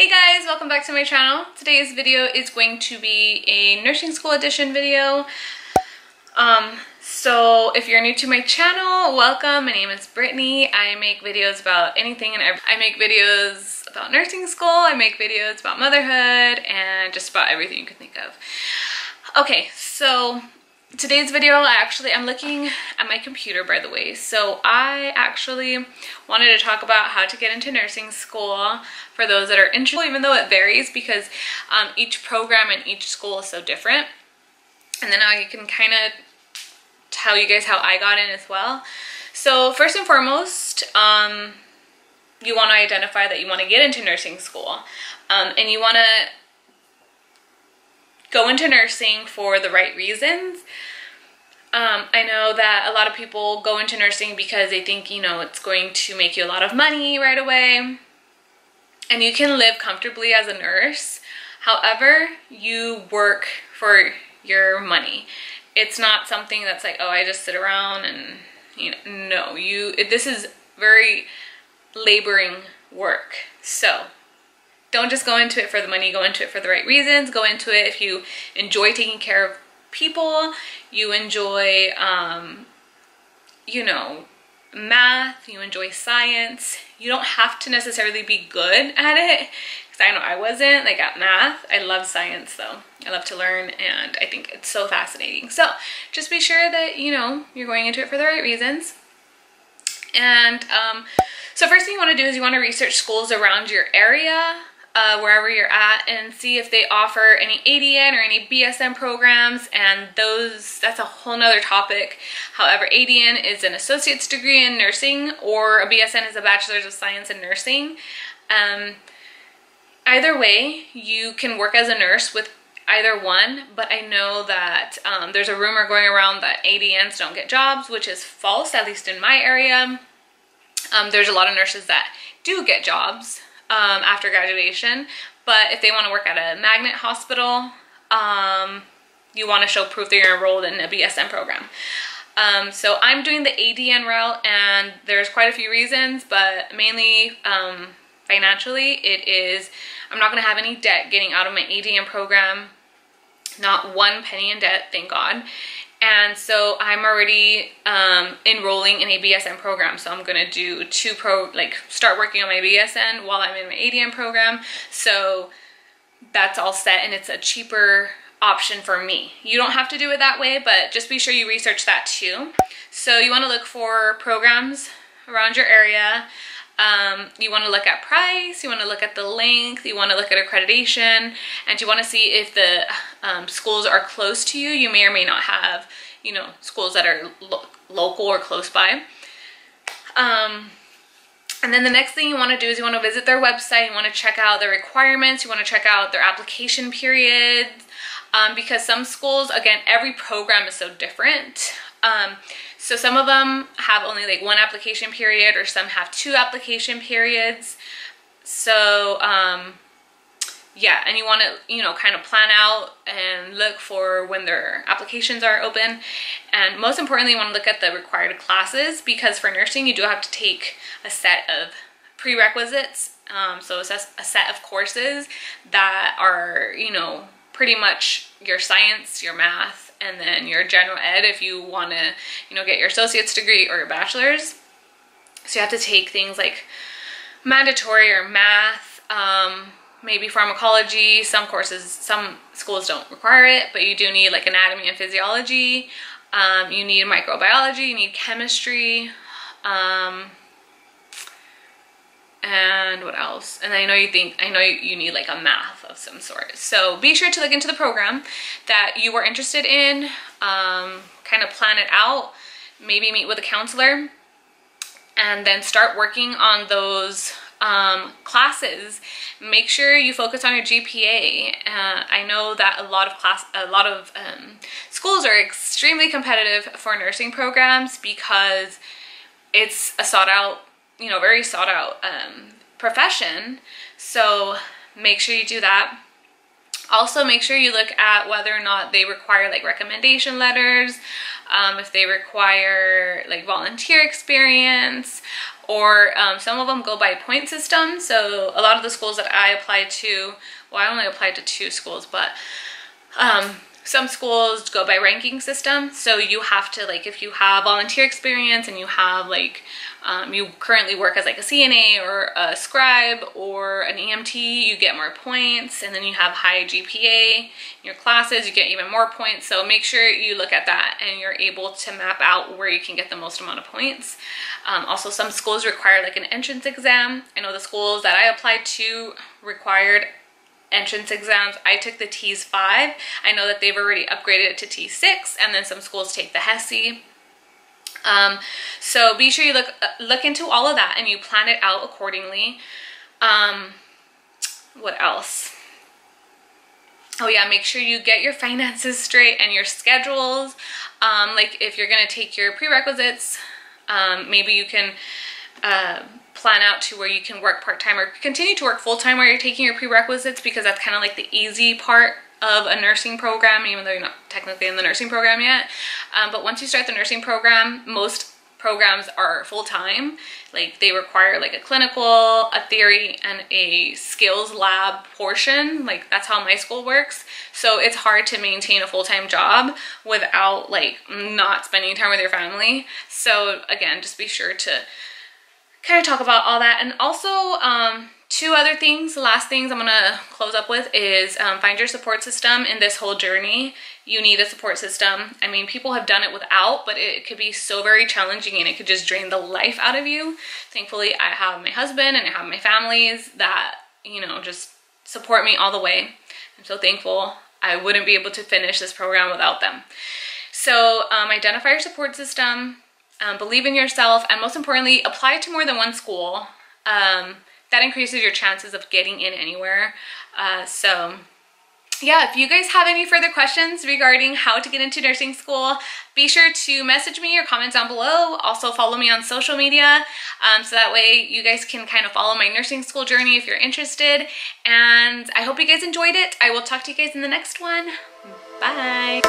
Hey guys, welcome back to my channel. Today's video is going to be a nursing school edition video. So if you're new to my channel, welcome. My name is Brittney. I make videos about anything and everything. I make videos about nursing school, I make videos about motherhood, and just about everything you can think of. Okay, so today's video, I'm looking at my computer, by the way. So I actually wanted to talk about how to get into nursing school for those that are interested, even though it varies because each program and each school is so different. And then I can kind of tell you guys how I got in as well. So first and foremost, you want to identify that you want to get into nursing school, and you want to go into nursing for the right reasons. I know that a lot of people go into nursing because they think, you know, it's going to make you a lot of money right away, and you can live comfortably as a nurse. However, you work for your money. It's not something that's like, oh, I just sit around and, you know, no, this is very laboring work. So don't just go into it for the money, go into it for the right reasons. Go into it if you enjoy taking care of people, you enjoy, you know, math, you enjoy science. You don't have to necessarily be good at it, because I know I wasn't, like, at math. I love science though. I love to learn, and I think it's so fascinating. So just be sure that, you know, you're going into it for the right reasons. And so first thing you want to do is you want to research schools around your area, wherever you're at, and see if they offer any ADN or any BSN programs, and that's a whole nother topic. However, ADN is an associate's degree in nursing, or a BSN is a bachelor's of science in nursing. Either way, you can work as a nurse with either one, but I know that there's a rumor going around that ADNs don't get jobs, which is false, at least in my area. There's a lot of nurses that do get jobs after graduation, but if they want to work at a magnet hospital, you want to show proof that you're enrolled in a BSN program. So I'm doing the ADN route, and there's quite a few reasons, but mainly financially, I'm not going to have any debt getting out of my ADN program, not one penny in debt, thank God. And so I'm already enrolling in a BSN program. So I'm gonna do start working on my BSN while I'm in my ADN program. So that's all set, and it's a cheaper option for me. You don't have to do it that way, but just be sure you research that too. So you wanna look for programs around your area. You want to look at price, you want to look at the length, you want to look at accreditation, and you want to see if the schools are close to you. You may or may not have, you know, schools that are local or close by. And then the next thing you want to do is you want to visit their website, you want to check out their requirements, you want to check out their application periods, because some schools, again, every program is so different. So some of them have only like one application period, or some have 2 application periods. So yeah, and you want to, you know, kind of plan out and look for when their applications are open. And most importantly, you want to look at the required classes, because for nursing you do have to take a set of prerequisites. So it's a set of courses that are, you know, pretty much your science, your math, and then your general ed if you want to, you know, get your associate's degree or your bachelor's. So you have to take things like mandatory or math, maybe pharmacology. Some schools don't require it, but you do need like anatomy and physiology. You need microbiology, you need chemistry, and what else? And I know you need like a math of some sort. So be sure to look into the program that you are interested in, kind of plan it out, maybe meet with a counselor, and then start working on those classes. Make sure you focus on your GPA. I know that a lot of schools are extremely competitive for nursing programs because it's a very sought out profession. So make sure you do that. Also, make sure you look at whether or not they require like recommendation letters, if they require like volunteer experience, or some of them go by point system. So a lot of the schools that I applied to, well, I only applied to 2 schools, but some schools go by ranking system. So you have to, like, if you have volunteer experience and you have like you currently work as like a CNA or a scribe or an EMT, you get more points. And then you have high GPA in your classes, you get even more points. So make sure you look at that and you're able to map out where you can get the most amount of points. Also, some schools require like an entrance exam. I know the schools that I applied to required entrance exams. I took the TEAS 5. I know that they've already upgraded it to TEAS 6, and then some schools take the HESI. So be sure you look into all of that and you plan it out accordingly. What else? Oh yeah, make sure you get your finances straight and your schedules. Like if you're gonna take your prerequisites, maybe you can plan out to where you can work part-time or continue to work full-time while you're taking your prerequisites, because that's kind of like the easy part of a nursing program, even though you're not technically in the nursing program yet. But once you start the nursing program, most programs are full-time. Like they require like a clinical, a theory, and a skills lab portion. Like that's how my school works. So it's hard to maintain a full-time job without like not spending time with your family. So again, just be sure to kind of talk about all that. And also 2 other things, last things I'm gonna close up with is find your support system in this whole journey. You need a support system. I mean, people have done it without, but it could be so very challenging and it could just drain the life out of you. Thankfully, I have my husband and I have my families that, you know, just support me all the way. I'm so thankful. I wouldn't be able to finish this program without them. So identify your support system, believe in yourself, and most importantly, apply to more than one school. That increases your chances of getting in anywhere. So yeah, if you guys have any further questions regarding how to get into nursing school, be sure to message me or comment down below. Also follow me on social media, so that way you guys can kind of follow my nursing school journey if you're interested. And I hope you guys enjoyed it. I will talk to you guys in the next one. Bye.